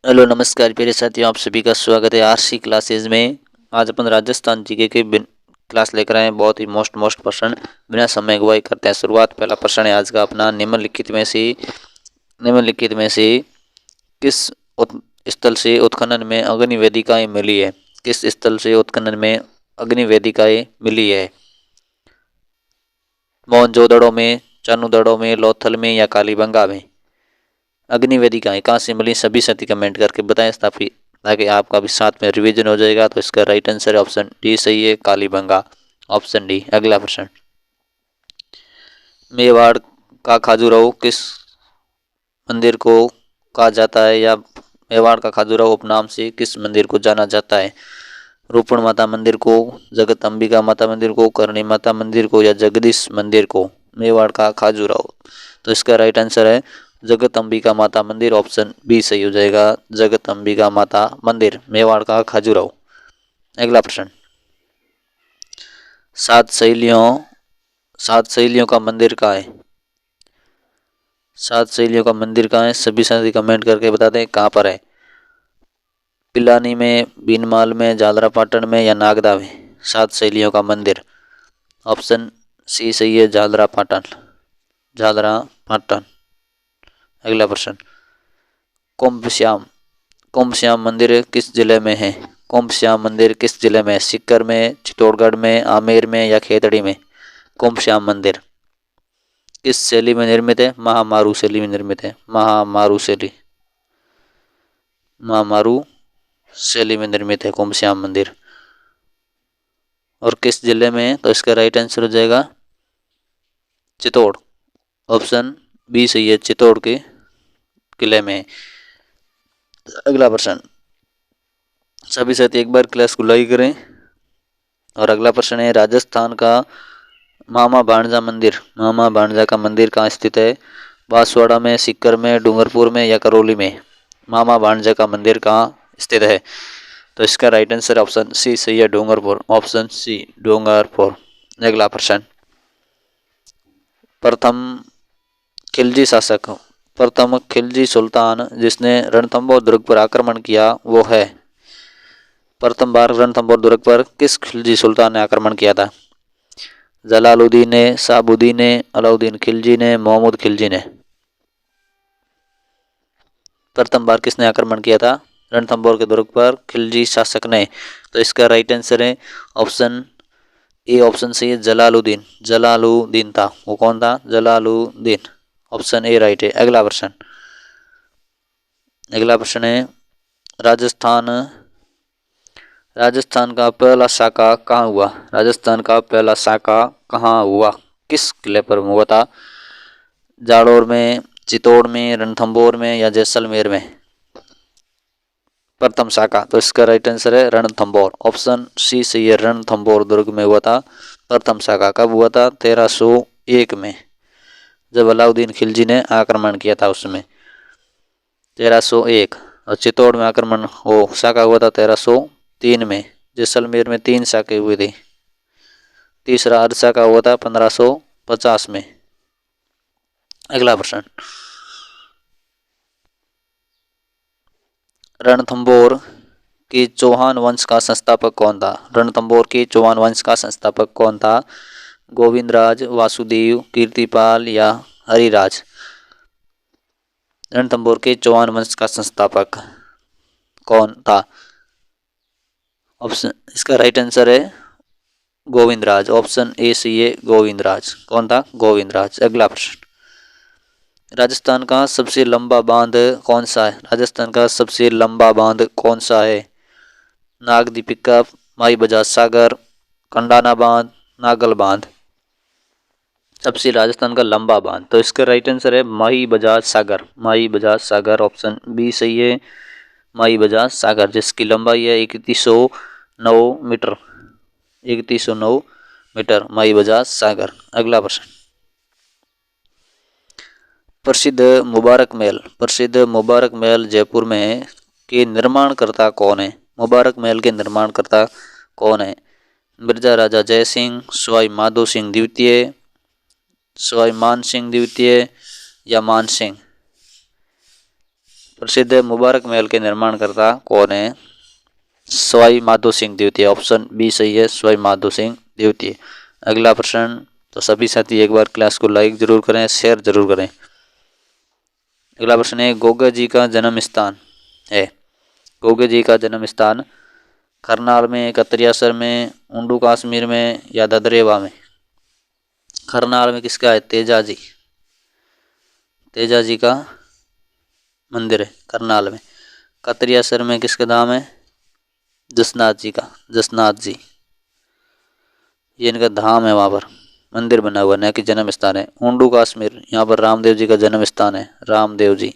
Hello नमस्कार प्यारे साथियों, आप सभी का स्वागत है आरसी क्लासेज में। आज अपन राजस्थान जीके के क्लास लेकर आए हैं। बहुत ही मोस्ट प्रश्न बिना समय गवाए करते हैं शुरुआत। पहला प्रश्न है आज का अपना, निम्नलिखित में से किस स्थल से उत्खनन में अग्नि वेदिकाएं मिली है? किस स्थल से उत्खनन में अग्नि वेदिकाएं मिली है? मोहनजोदड़ो में, चानुदड़ो में, लोथल में या कालीबंगा में? अग्नि वेदिकाएं कहाँ से मिली? सभी साथी कमेंट करके बताएं ताकि आपका भी साथ में रिवीजन हो जाएगा। तो इसका राइट आंसर है ऑप्शन डी सही है, कालीबंगा। Option D. अगला प्रश्न, मेवाड़ का खजुराहो किस मंदिर को कहा जाता है, या मेवाड़ का खजुराहो उपनाम से किस मंदिर को जाना जाता है? रूपण माता मंदिर को, जगत अंबिका माता मंदिर को, करणी माता मंदिर को या जगदीश मंदिर को? मेवाड़ का खजुराहो। तो इसका राइट आंसर है जगत अंबिका माता मंदिर। ऑप्शन बी सही हो जाएगा, जगत अंबिका माता मंदिर, मेवाड़ का खजुराहो। अगला प्रश्न, सात सात सहेलियों का मंदिर कहाँ है? सात सहेलियों का मंदिर कहाँ है? सभी साथी कमेंट करके बता दें कहाँ पर है। पिलानी में, बीनमाल में, झालरापाटन में या नागदा में? सात सहेलियों का मंदिर। ऑप्शन सी सही है, झालरापाटन। अगला प्रश्न, कुंभ श्याम मंदिर किस जिले में है? कुंभ श्याम मंदिर किस जिले में है? सीकर में, चित्तौड़गढ़ में, आमेर में या खेतड़ी में? कुंभ श्याम मंदिर किस शैली में निर्मित है? महामारू शैली में निर्मित है। महामारू शैली में निर्मित है कुंभ श्याम मंदिर। और किस जिले में है? तो इसका राइट आंसर हो जाएगा चित्तौड़। ऑप्शन बी सही है, चित्तौड़ के किले में। अगला प्रश्न, सभी साथी एक बार क्लास को लाइक करें। और अगला प्रश्न है, राजस्थान का मामा भाणजा का मंदिर कहाँ स्थित है? बांसवाड़ा में, सीकर में, डूंगरपुर में या करौली में? मामा भाणजा का मंदिर कहाँ स्थित है? तो इसका राइट आंसर ऑप्शन सी सही है, डूंगरपुर। Option C, Dungarpur. अगला प्रश्न, प्रथम खिलजी सुल्तान जिसने रणथंभौर दुर्ग पर आक्रमण किया वो है? प्रथम बार रणथंभौर दुर्ग पर किस खिलजी सुल्तान ने आक्रमण किया था? जलालुद्दीन ने, शाहबुद्दीन ने, अलाउद्दीन खिलजी ने, मोहम्मद खिलजी ने? प्रथम बार किसने आक्रमण किया था रणथंभौर के दुर्ग पर? खिलजी शासक ने। तो इसका राइट आंसर है ऑप्शन ए, ऑप्शन सी है, जलालुद्दीन था। वो कौन था? जलालुद्दीन। ऑप्शन ए राइट है। अगला प्रश्न है, राजस्थान का पहला शाका कहाँ हुआ? राजस्थान का पहला शाका कहाँ हुआ? किस किले पर हुआ था? जालौर में, चित्तौड़ में, रणथंभौर में या जैसलमेर में? प्रथम शाखा, तो इसका राइट आंसर है रणथंभौर। ऑप्शन सी सही है, रणथंभौर दुर्ग में हुआ था प्रथम शाखा। कब हुआ था? 1301 में, जब अलाउद्दीन खिलजी ने आक्रमण किया था उसमें, 1301। और चित्तौड़ में आक्रमण हो शाखा हुआ था 1303 में। जैसलमेर में 3 शाखे हुए थे, तीसरा अर्ध शाखा हुआ था 1550 में। अगला प्रश्न, रणथंभौर के चौहान वंश का संस्थापक कौन था? रणथंभौर के चौहान वंश का संस्थापक कौन था? गोविंदराज, वासुदेव, कीर्तिपाल या हरिराज? रणथंभौर के चौहान वंश का संस्थापक कौन था? ऑप्शन, इसका राइट आंसर है गोविंदराज। ऑप्शन ए सही है, गोविंदराज। कौन था? गोविंदराज। अगला प्रश्न, राजस्थान का सबसे लंबा बांध कौन सा है? राजस्थान का सबसे लंबा बांध कौन सा है? नागदीपिका, माई बजाज सागर, कंडाना बांध, नागल बांध? सबसे राजस्थान का लंबा बांध, तो इसका राइट आंसर है माई बजाज सागर। ऑप्शन बी सही है, माई बजाज सागर, जिसकी लंबाई है 3109 मीटर। 3109 मीटर, माई बजाज सागर। अगला प्रश्न, प्रसिद्ध मुबारक महल जयपुर में के निर्माणकर्ता कौन है? मुबारक महल के निर्माणकर्ता कौन है? मिर्जा राजा जय सिंह, सवाई माधो सिंह द्वितीय, सवाई मान सिंह द्वितीय या मान सिंह? प्रसिद्ध मुबारक महल के निर्माणकर्ता कौन है? सवाई माधो सिंह द्वितीय। ऑप्शन बी सही है, सवाई माधो सिंह द्वितीय। अगला प्रश्न, तो सभी साथी एक बार क्लास को लाइक जरूर करें, शेयर जरूर करें। अगला प्रश्न है, गोगा जी का जन्म स्थान है। गोगा जी का जन्म स्थान करनाल में, कतरियासर में, ऊंडू कश्मीर में या ददरेवा में? करनाल में किसका है? तेजा जी, तेजा जी का मंदिर है करनाल में। कतरियासर में किसका धाम है? जसनाथ जी का, जसनाथ जी, ये इनका धाम है, वहाँ पर मंदिर बना हुआ, न कि जन्म स्थान है। ऊंडू कश्मीर, यहाँ पर रामदेव जी का जन्म स्थान है, रामदेव जी,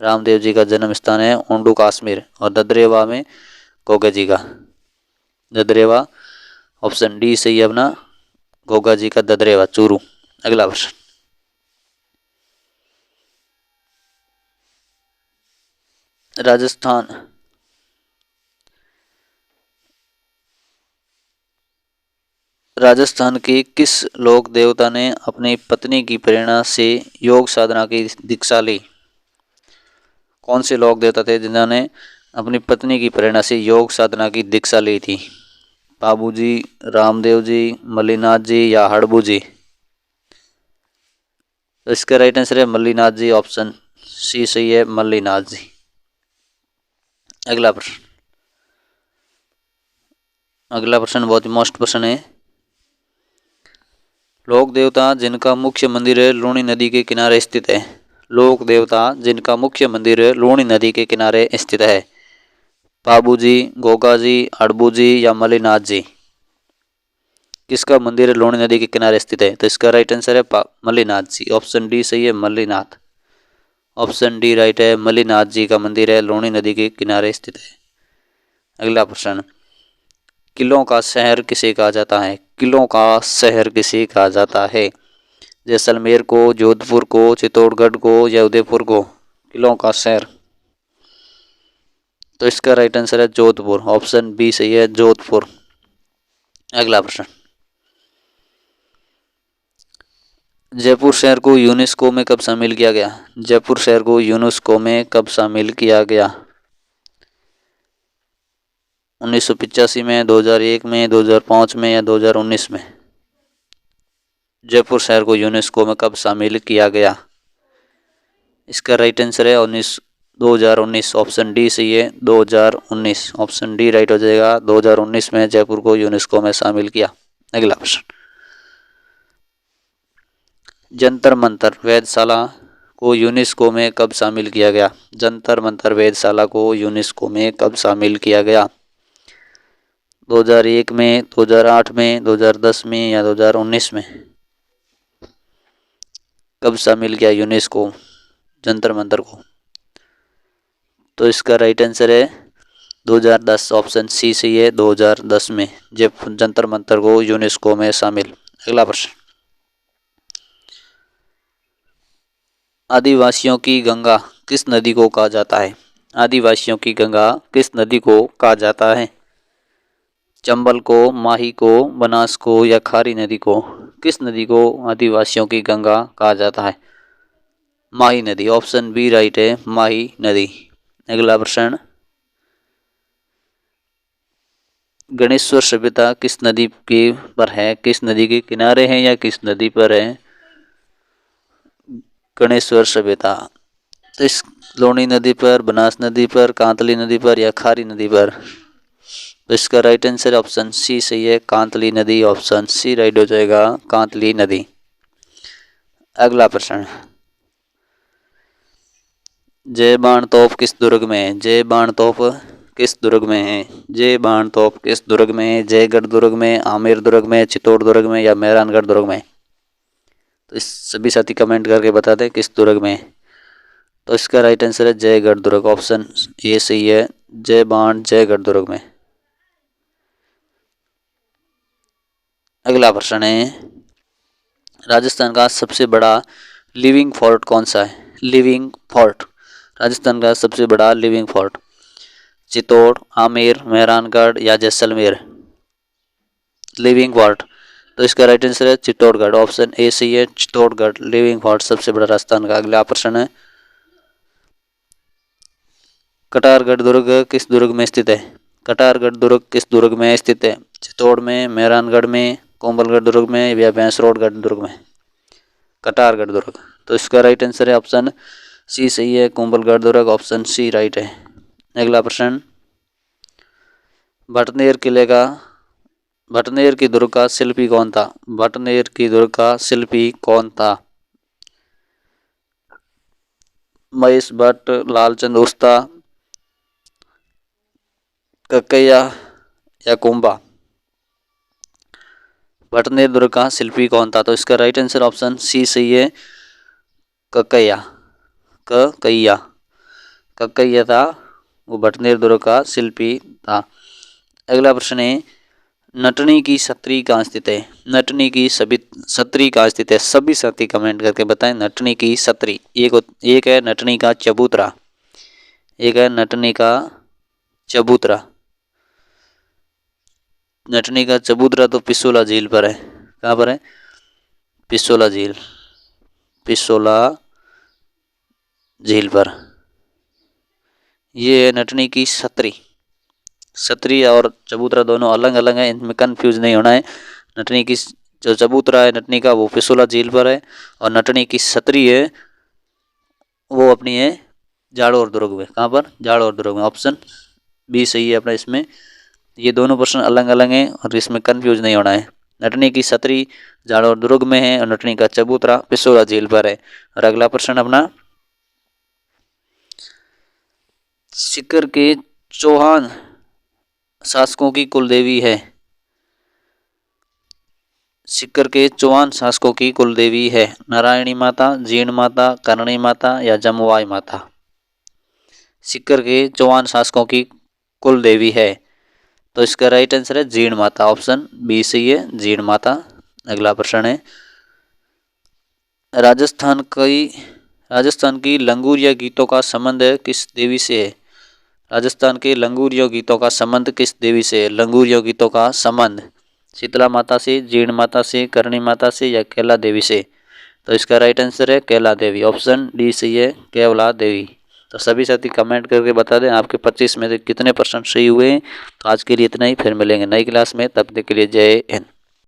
रामदेव जी का जन्म स्थान है ऊंडू कश्मीर। और ददरेवा में गोगा जी का, ददरेवा ऑप्शन डी सही है अपना, गोगा जी का ददरेवा, चूरू। अगला प्रश्न, राजस्थान राजस्थान के किस लोक देवता ने अपनी पत्नी की प्रेरणा से योग साधना की दीक्षा ली? कौन से लोक देवता थे जिन्होंने अपनी पत्नी की प्रेरणा से योग साधना की दीक्षा ली थी? बाबू जी, रामदेव जी, मल्लीनाथ जी या हड़बू जी? तो इसका राइट आंसर है मल्लीनाथ जी, ऑप्शन सी सही है, मल्लीनाथ जी। अगला प्रश्न, अगला प्रश्न बहुत ही मोस्ट प्रश्न है। लोक देवता जिनका मुख्य मंदिर लूणी नदी के किनारे स्थित है। लोक देवता जिनका मुख्य मंदिर लूणी नदी के किनारे स्थित है। बाबू जी, गोगा जी, हड़बू जी या मल्लीनाथ जी? किसका मंदिर लूणी नदी के किनारे स्थित है? तो इसका राइट आंसर है मल्लीनाथ जी, ऑप्शन डी सही है, मल्लीनाथ, ऑप्शन डी राइट है, मल्लीनाथ जी का मंदिर है, लूणी नदी के किनारे स्थित है। अगला प्रश्न, किलों का शहर किसे कहा जाता है? किलों का शहर किसे कहा जाता है? जैसलमेर को, जोधपुर को, चित्तौड़गढ़ को या उदयपुर को? किलों का शहर, तो इसका राइट आंसर है जोधपुर, ऑप्शन बी सही है, जोधपुर। अगला प्रश्न, जयपुर शहर को यूनेस्को में कब शामिल किया गया? जयपुर शहर को यूनेस्को में कब शामिल किया गया? 1985 में, 2001 में, 2005 में या 2019 में? जयपुर शहर को यूनेस्को में कब शामिल किया गया? इसका राइट आंसर है 2019, ऑप्शन डी सही है, 2019, ऑप्शन डी राइट हो जाएगा। 2019 में जयपुर को यूनेस्को में शामिल किया। अगला प्रश्न, जंतर मंतर वेधशाला को यूनेस्को में कब शामिल किया गया? जंतर मंतर वेधशाला को यूनेस्को में कब शामिल किया गया? 2001 में, 2008 में, 2010 में या 2019 में? कब शामिल किया यूनेस्को जंतर मंतर को? तो इसका राइट आंसर है 2010, ऑप्शन सी सही है, 2010 में जब जंतर मंतर को यूनेस्को में शामिल। अगला प्रश्न, आदिवासियों की गंगा किस नदी को कहा जाता है? आदिवासियों की गंगा किस नदी को कहा जाता है? चंबल को, माही को, बनास को या खारी नदी को? किस नदी को आदिवासियों की गंगा कहा जाता है? माही नदी, ऑप्शन बी राइट है, माही नदी। अगला प्रश्न, गणेश्वर सभ्यता किस नदी के पर है? किस नदी के किनारे है या किस नदी पर है गणेश्वर सभ्यता? तो इस लूणी नदी पर, बनास नदी पर, कांतली नदी पर या खारी नदी पर? तो इसका राइट आंसर ऑप्शन सी सही है, कांतली नदी, ऑप्शन सी राइट हो जाएगा, कांतली नदी। अगला प्रश्न, जय बाण तोप किस दुर्ग में है? जय बाण तोप किस दुर्ग में है? जय बाण तोप किस दुर्ग में है? जयगढ़ दुर्ग में, आमेर दुर्ग में, चित्तौड़ दुर्ग में या मेहरानगढ़ दुर्ग में? तो इस सभी साथी कमेंट करके बता दें किस दुर्ग में है। तो इसका राइट आंसर है जयगढ़ दुर्ग, ऑप्शन ए सही है, जय बाण जयगढ़ दुर्ग में। अगला प्रश्न है, राजस्थान का सबसे बड़ा लिविंग फोर्ट कौन सा है? लिविंग फोर्ट, राजस्थान का सबसे बड़ा लिविंग फोर्ट, चित्तौड़, आमेर, मेहरानगढ़ या जैसलमेर? लिविंग फोर्ट, तो इसका राइट आंसर है चित्तौड़गढ़, ऑप्शन ए सही है, चित्तौड़गढ़ लिविंग फोर्ट सबसे बड़ा राजस्थान का। अगला प्रश्न है, कटारगढ़ दुर्ग किस दुर्ग में स्थित है? कटारगढ़ दुर्ग किस दुर्ग में स्थित है? चित्तौड़ में, मेहरानगढ़ में, कोंबलगढ़ दुर्ग में या भैंसरोडगढ़ दुर्ग में? कटारगढ़ दुर्ग। तो इसका राइट आंसर है ऑप्शन सी सही है, कोंबलगढ़ दुर्ग, ऑप्शन सी राइट है। अगला प्रश्न, भटनेर की दुर्ग का शिल्पी कौन था? भटनेर की दुर्ग का शिल्पी कौन था? महेश भट्ट, लालचंद उस्ता, कक्कैया या कुंभा? भटनेर दुर्ग का शिल्पी कौन था? तो इसका राइट आंसर ऑप्शन सी सही है, कक्कैया। कक्कैया था वो भटनेर दुर्ग का शिल्पी था। अगला प्रश्न है, नटनी की छतरी कहाँ स्थित है? नटनी की छतरी कहाँ स्थित है? सभी साथी कमेंट करके बताएं नटनी की छतरी। एक है नटनी का चबूतरा, एक है नटनी का चबूतरा। नटनी का चबूतरा तो पिसोला झील पर है। कहाँ पर है? पिसोला झील पर। ये है नटनी की छतरी और चबूतरा दोनों अलग अलग हैं, इनमें कंफ्यूज नहीं होना है। नटनी की जो चबूतरा है नटनी का वो पिसोला झील पर है, और नटनी की छतरी है वो अपनी है जाड़ौर दुर्ग में। कहाँ पर? जाड़ौर दुर्ग में, ऑप्शन बी सही है अपना इसमें। ये दोनों प्रश्न अलग अलग हैं और इसमें कंफ्यूज नहीं होना है। नटनी की छतरी जाड़ौर दुर्ग में है और नटनी का चबूतरा पिसोला झील पर है। और अगला प्रश्न अपना, सीकर के चौहान शासकों की कुल देवी है? सीकर के चौहान शासकों की कुल देवी है नारायणी माता, जीण माता, करणी माता या जमुआई माता? सीकर के चौहान शासकों की कुल देवी है, तो इसका राइट आंसर है जीण माता, ऑप्शन बी सही है, जीण माता। अगला प्रश्न है, राजस्थान की लंगूरिया गीतों का संबंध किस देवी से है? राजस्थान के लंगूरिया गीतों का संबंध किस देवी से है? लंगूरिया गीतों का संबंध शीतला माता से, जीण माता से, करणी माता से या कैला देवी से? तो इसका राइट आंसर है कैला देवी, ऑप्शन डी सही है, कैला देवी। तो सभी साथी कमेंट करके बता दें आपके 25 में से कितने % सही हुए हैं। तो आज के लिए इतना ही, फिर मिलेंगे नई क्लास में, तब तक के लिए जय हिंद।